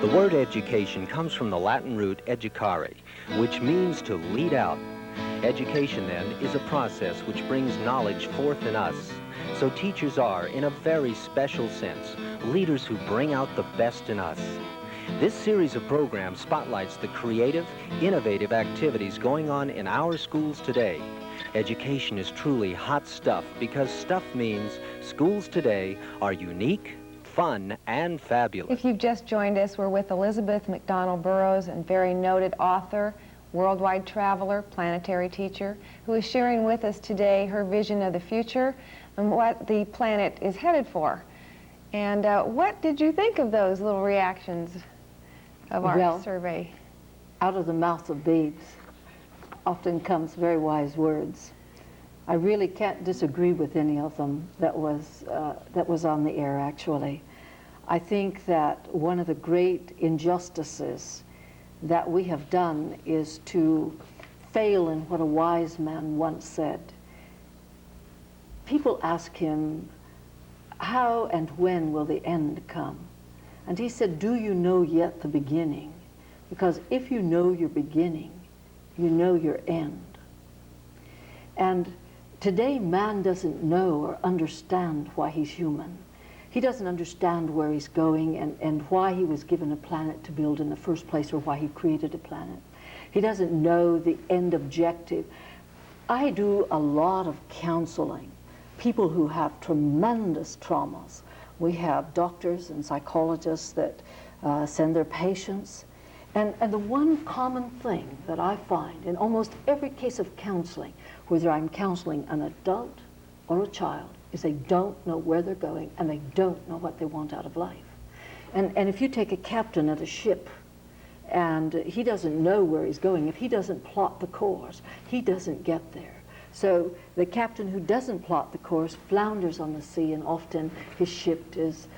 The word education comes from the Latin root educare, which means to lead out. Education, then, is a process which brings knowledge forth in us. So teachers are, in a very special sense, leaders who bring out the best in us. This series of programs spotlights the creative, innovative activities going on in our schools today. Education is truly hot stuff because stuff means schools today are unique, fun, and fabulous. If you've just joined us, we're with Elizabeth MacDonald Burrows, and very noted author, worldwide traveler, planetary teacher, who is sharing with us today her vision of the future and what the planet is headed for. And what did you think of those little reactions of our survey? Out of the mouth of babes often comes very wise words. I really can't disagree with any of them that was on the air, actually. I think that one of the great injustices that we have done is to fail in what a wise man once said. People ask him, how and when will the end come? And he said, do you know yet the beginning? Because if you know your beginning, you know your end. And today, man doesn't know or understand why he's human. He doesn't understand where he's going and why he was given a planet to build in the first place, or why he created a planet. He doesn't know the end objective. I do a lot of counseling, people who have tremendous traumas. We have doctors and psychologists that send their patients. And the one common thing that I find in almost every case of counseling, whether I'm counseling an adult or a child, is they don't know where they're going and they don't know what they want out of life. And if you take a captain at a ship and he doesn't know where he's going, if he doesn't plot the course, he doesn't get there. So the captain who doesn't plot the course flounders on the sea, and often his ship is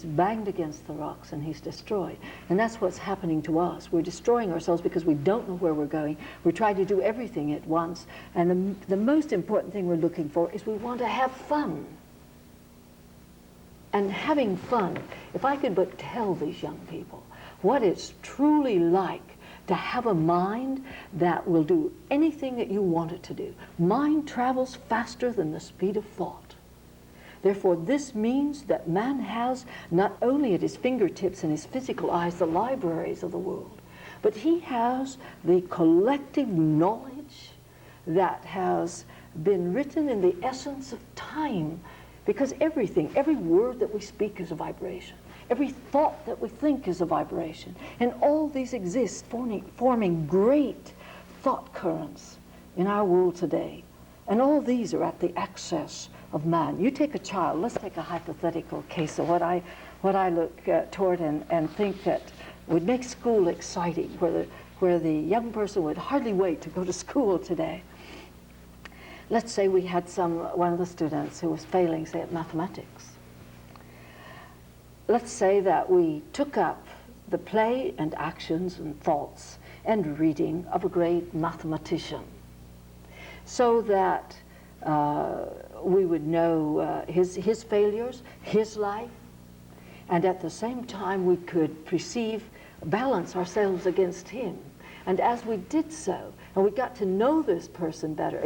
banged against the rocks and he's destroyed. And that's what's happening to us. We're destroying ourselves because we don't know where we're going. We're trying to do everything at once. And the most important thing we're looking for is we want to have fun. And having fun, if I could but tell these young people what it's truly like to have a mind that will do anything that you want it to do. Mind travels faster than the speed of thought. Therefore, this means that man has not only at his fingertips and his physical eyes the libraries of the world, but he has the collective knowledge that has been written in the essence of time, because everything, every word that we speak is a vibration. Every thought that we think is a vibration. And all these exist, forming great thought currents in our world today. And all these are at the access of man. You take a child, let's take a hypothetical case of what I look toward and think that would make school exciting, where the young person would hardly wait to go to school today. Let's say we had one of the students who was failing, say, at mathematics. Let's say that we took up the play and actions and thoughts and reading of a great mathematician, so that we would know his failures, his life, and at the same time we could balance ourselves against him. And as we did so, and we got to know this person better,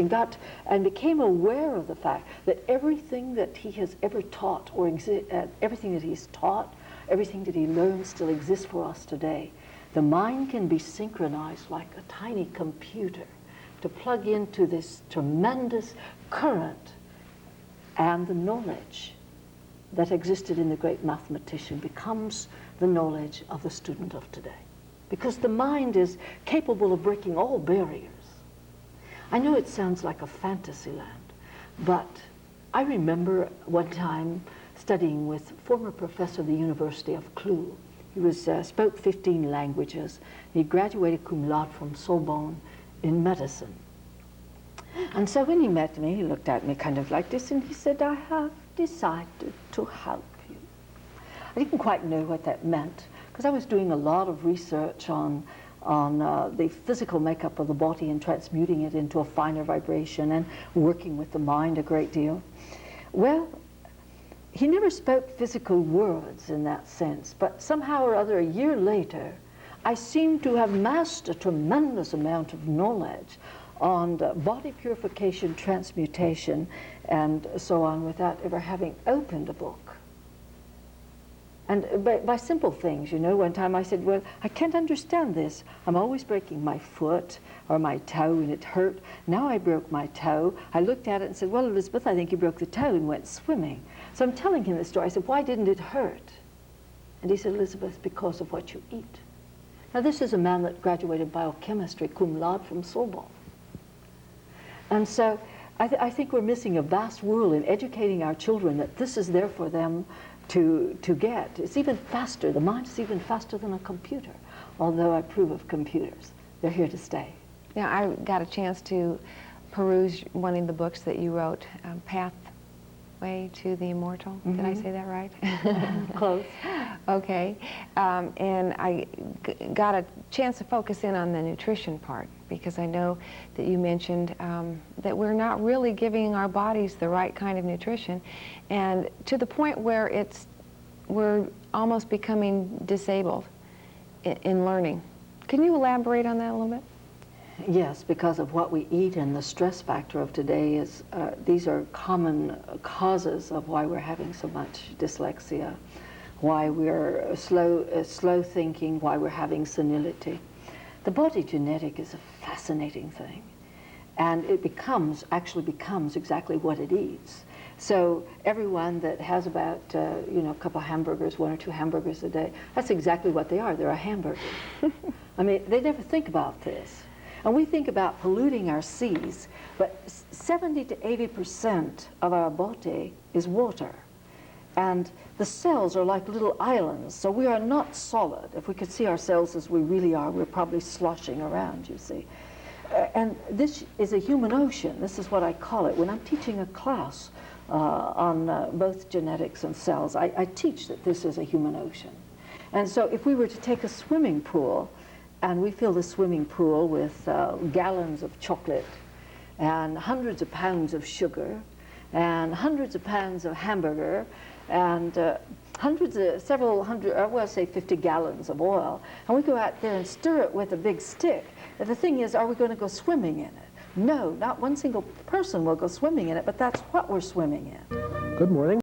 and became aware of the fact that everything that he has ever taught, or everything that he's taught, everything that he learned still exists for us today. The mind can be synchronized like a tiny computer to plug into this tremendous current, and the knowledge that existed in the great mathematician becomes the knowledge of the student of today. Because the mind is capable of breaking all barriers. I know it sounds like a fantasy land, but I remember one time studying with a former professor of the University of Cluj. He spoke 15 languages. He graduated cum laude from Sorbonne in medicine. And so when he met me, he looked at me kind of like this, and he said, I have decided to help you. I didn't quite know what that meant, because I was doing a lot of research on the physical makeup of the body and transmuting it into a finer vibration and working with the mind a great deal. Well, he never spoke physical words in that sense, but somehow or other, a year later, I seemed to have amassed a tremendous amount of knowledge on body purification, transmutation, and so on, without ever having opened a book. And by simple things, you know. One time I said, well, I can't understand this. I'm always breaking my foot or my toe and it hurt. Now I broke my toe. I looked at it and said, well, Elizabeth, I think you broke the toe, and went swimming. So I'm telling him the story. I said, why didn't it hurt? And he said, Elizabeth, because of what you eat. Now this is a man that graduated biochemistry, cum laude, from Sorbonne. And so I think we're missing a vast world in educating our children that this is there for them to get. It's even faster. The mind is even faster than a computer, although I approve of computers. They're here to stay. Yeah, I got a chance to peruse one of the books that you wrote, Pathway to the Immortal. Did I say that right? Close. Okay. And I got a chance to focus in on the nutrition part, because I know that you mentioned that we're not really giving our bodies the right kind of nutrition, and to the point where we're almost becoming disabled in learning. Can you elaborate on that a little bit? Yes, because of what we eat, and the stress factor of today is, these are common causes of why we're having so much dyslexia, why we're slow thinking, why we're having senility. The body genetic is a fascinating thing, and it actually becomes exactly what it eats. So everyone that has about a couple of hamburgers, 1 or 2 hamburgers a day, that's exactly what they are. They're a hamburger. I mean, they never think about this. And we think about polluting our seas, but 70 to 80% of our body is water. And the cells are like little islands, so we are not solid. If we could see ourselves as we really are, we're probably sloshing around, you see. And this is a human ocean. This is what I call it. When I'm teaching a class on both genetics and cells, I teach that this is a human ocean. And so if we were to take a swimming pool, and we fill the swimming pool with gallons of chocolate and hundreds of pounds of sugar and hundreds of pounds of hamburger and several hundred, or well, say 50 gallons of oil, and we go out there and stir it with a big stick. And the thing is, are we going to go swimming in it? No, not one single person will go swimming in it, but that's what we're swimming in. Good morning.